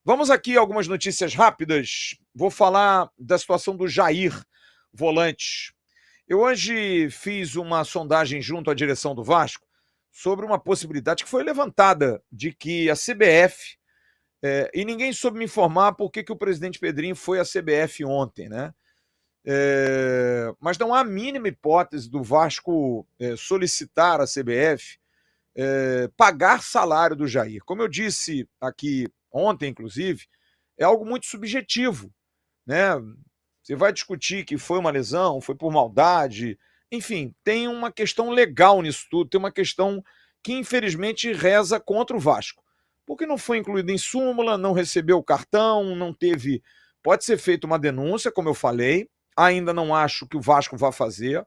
Vamos aqui a algumas notícias rápidas. Vou falar da situação do Jair, volante. Eu hoje fiz uma sondagem junto à direção do Vasco sobre uma possibilidade que foi levantada de que a CBF, e ninguém soube me informar por que o presidente Pedrinho foi à CBF ontem, né? Mas não há a mínima hipótese do Vasco solicitar à CBF pagar salário do Jair. Como eu disse aqui ontem, inclusive, é algo muito subjetivo, né? Você vai discutir que foi uma lesão, foi por maldade, enfim, tem uma questão legal nisso tudo, tem uma questão que infelizmente reza contra o Vasco, porque não foi incluído em súmula, não recebeu o cartão, não teve. Pode ser feita uma denúncia, como eu falei, ainda não acho que o Vasco vá fazer,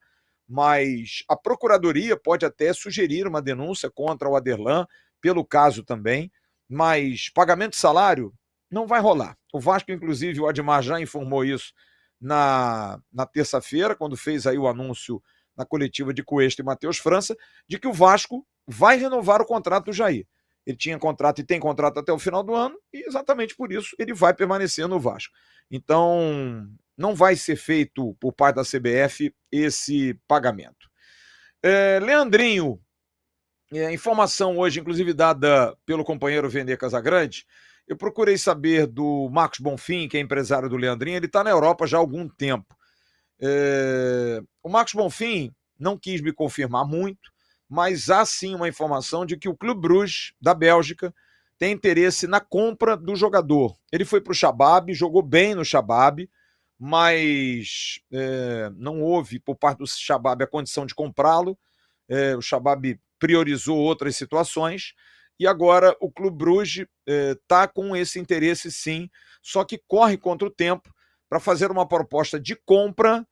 mas a Procuradoria pode até sugerir uma denúncia contra o Aderlan, pelo caso também, mas pagamento de salário não vai rolar. O Vasco, inclusive, o Admar já informou isso na terça-feira, quando fez aí o anúncio na coletiva de Cuesta e Matheus França, de que o Vasco vai renovar o contrato do Jair. Ele tinha contrato e tem contrato até o final do ano, e exatamente por isso ele vai permanecer no Vasco. Então, não vai ser feito por parte da CBF esse pagamento. Leandrinho, informação hoje, inclusive dada pelo companheiro Vender Casagrande, eu procurei saber do Marcos Bonfim, que é empresário do Leandrinho, ele está na Europa já há algum tempo. O Marcos Bonfim não quis me confirmar muito, mas há sim uma informação de que o Clube Bruges, da Bélgica, tem interesse na compra do jogador. Ele foi para o Shabab, jogou bem no Shabab, mas não houve por parte do Shabab a condição de comprá-lo. O Shabab priorizou outras situações, e agora o Clube Bruges está com esse interesse sim, só que corre contra o tempo para fazer uma proposta de compra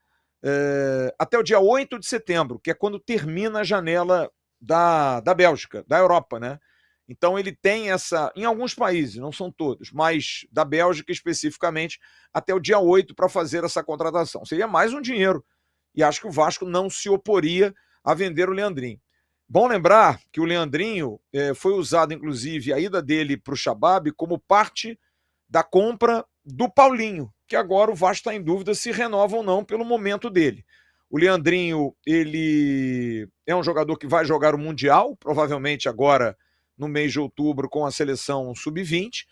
até o dia 8 de setembro, que é quando termina a janela da Bélgica, da Europa, né? Então ele tem essa, em alguns países, não são todos, mas da Bélgica especificamente, até o dia 8 para fazer essa contratação. Seria mais um dinheiro, e acho que o Vasco não se oporia a vender o Leandrinho. Bom lembrar que o Leandrinho foi usado, inclusive, a ida dele para o Shabab como parte da compra do Paulinho, que agora o Vasco está em dúvida se renova ou não pelo momento dele. O Leandrinho, ele é um jogador que vai jogar o Mundial, provavelmente agora no mês de outubro com a seleção sub-20.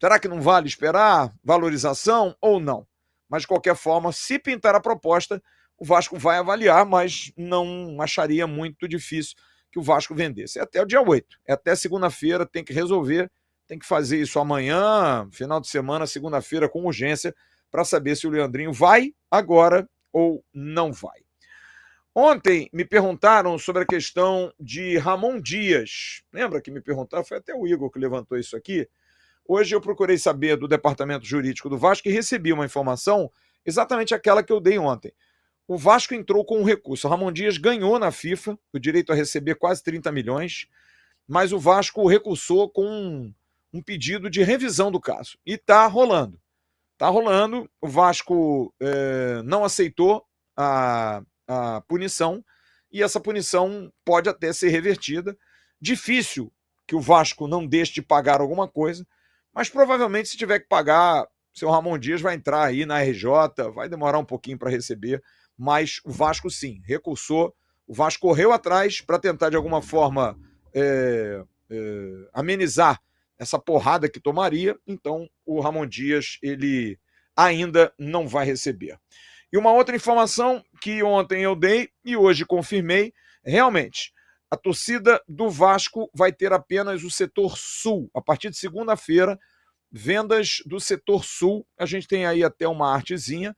Será que não vale esperar valorização ou não? Mas, de qualquer forma, se pintar a proposta, o Vasco vai avaliar, mas não acharia muito difícil que o Vasco vendesse. É até o dia 8, é até segunda-feira, tem que resolver, tem que fazer isso amanhã, final de semana, segunda-feira, com urgência, para saber se o Leandrinho vai agora ou não vai. Ontem me perguntaram sobre a questão de Ramon Dias. Lembra que me perguntaram? Foi até o Igor que levantou isso aqui. Hoje eu procurei saber do departamento jurídico do Vasco e recebi uma informação exatamente aquela que eu dei ontem. O Vasco entrou com um recurso. O Ramon Dias ganhou na FIFA o direito a receber quase 30 milhões, mas o Vasco recursou com um pedido de revisão do caso. E está rolando. Está rolando. O Vasco não aceitou a punição, e essa punição pode até ser revertida. Difícil que o Vasco não deixe de pagar alguma coisa, mas provavelmente se tiver que pagar, o seu Ramon Dias vai entrar aí na RJ, vai demorar um pouquinho para receber, mas o Vasco sim, recursou, o Vasco correu atrás para tentar de alguma forma amenizar essa porrada que tomaria, então o Ramon Dias ele ainda não vai receber. E uma outra informação que ontem eu dei e hoje confirmei, realmente, a torcida do Vasco vai ter apenas o setor sul. A partir de segunda-feira, vendas do setor sul. A gente tem aí até uma artezinha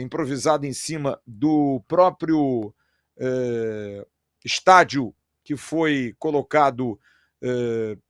improvisada em cima do próprio estádio que foi colocado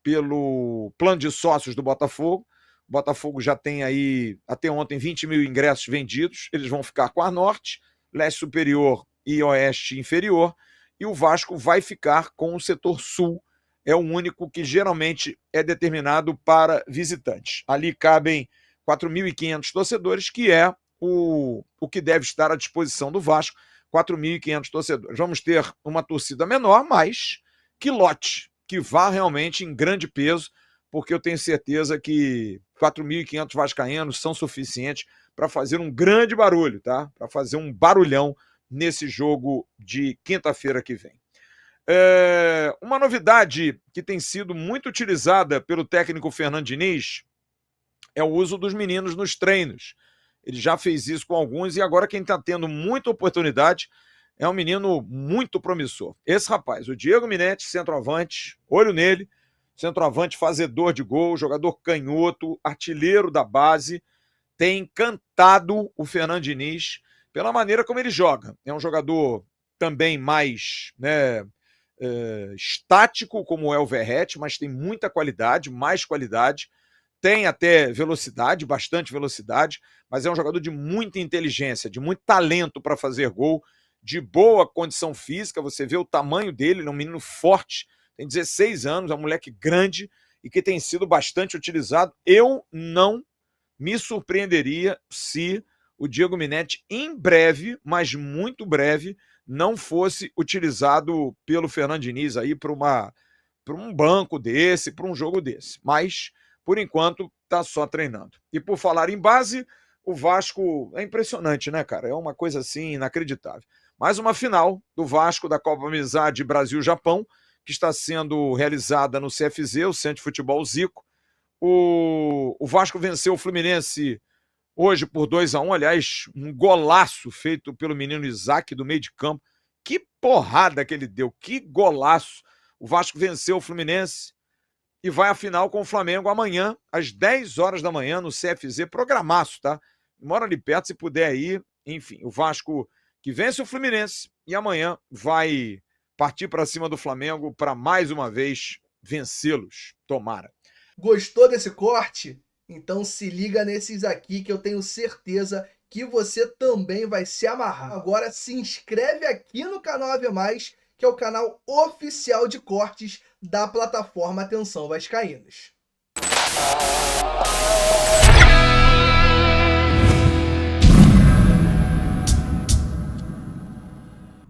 pelo plano de sócios do Botafogo. O Botafogo já tem aí, até ontem, 20 mil ingressos vendidos. Eles vão ficar com a Norte, Leste Superior e Oeste Inferior. E o Vasco vai ficar com o setor Sul. É o único que geralmente é determinado para visitantes. Ali cabem 4.500 torcedores, que é o que deve estar à disposição do Vasco. 4.500 torcedores. Vamos ter uma torcida menor, mas que lote, que vá realmente em grande peso porque eu tenho certeza que 4.500 vascaínos são suficientes para fazer um grande barulho, tá? Para fazer um barulhão nesse jogo de quinta-feira que vem. Uma novidade que tem sido muito utilizada pelo técnico Fernando Diniz é o uso dos meninos nos treinos. Ele já fez isso com alguns e agora quem está tendo muita oportunidade é um menino muito promissor. Esse rapaz, o Diego Minetti, centroavante, olho nele, centroavante fazedor de gol, jogador canhoto, artilheiro da base, tem encantado o Fernando Diniz pela maneira como ele joga. É um jogador também mais estático, como é o Verratti, mas tem muita qualidade, mais qualidade, tem até velocidade, bastante velocidade, mas é um jogador de muita inteligência, de muito talento para fazer gol, de boa condição física. Você vê o tamanho dele, ele é um menino forte, tem 16 anos, é um moleque grande e que tem sido bastante utilizado. Eu não me surpreenderia se o Diego Minetti, em breve, mas muito breve, não fosse utilizado pelo Fernando Diniz aí para um banco desse, para um jogo desse. Mas, por enquanto, está só treinando. E por falar em base, o Vasco é impressionante, né, cara? É uma coisa assim inacreditável. Mais uma final do Vasco da Copa Amizade Brasil-Japão, que está sendo realizada no CFZ, o Centro de Futebol Zico. O Vasco venceu o Fluminense hoje por 2-1, aliás, um golaço feito pelo menino Isaac do meio de campo. Que porrada que ele deu, que golaço. O Vasco venceu o Fluminense e vai à final com o Flamengo amanhã, às 10 horas da manhã, no CFZ, programaço, tá? Mora ali perto, se puder ir. Enfim, o Vasco que vence o Fluminense e amanhã vai partir para cima do Flamengo para mais uma vez vencê-los. Tomara. Gostou desse corte? Então se liga nesses aqui que eu tenho certeza que você também vai se amarrar. Agora se inscreve aqui no canal AV+, que é o canal oficial de cortes da plataforma Atenção Vascaínos.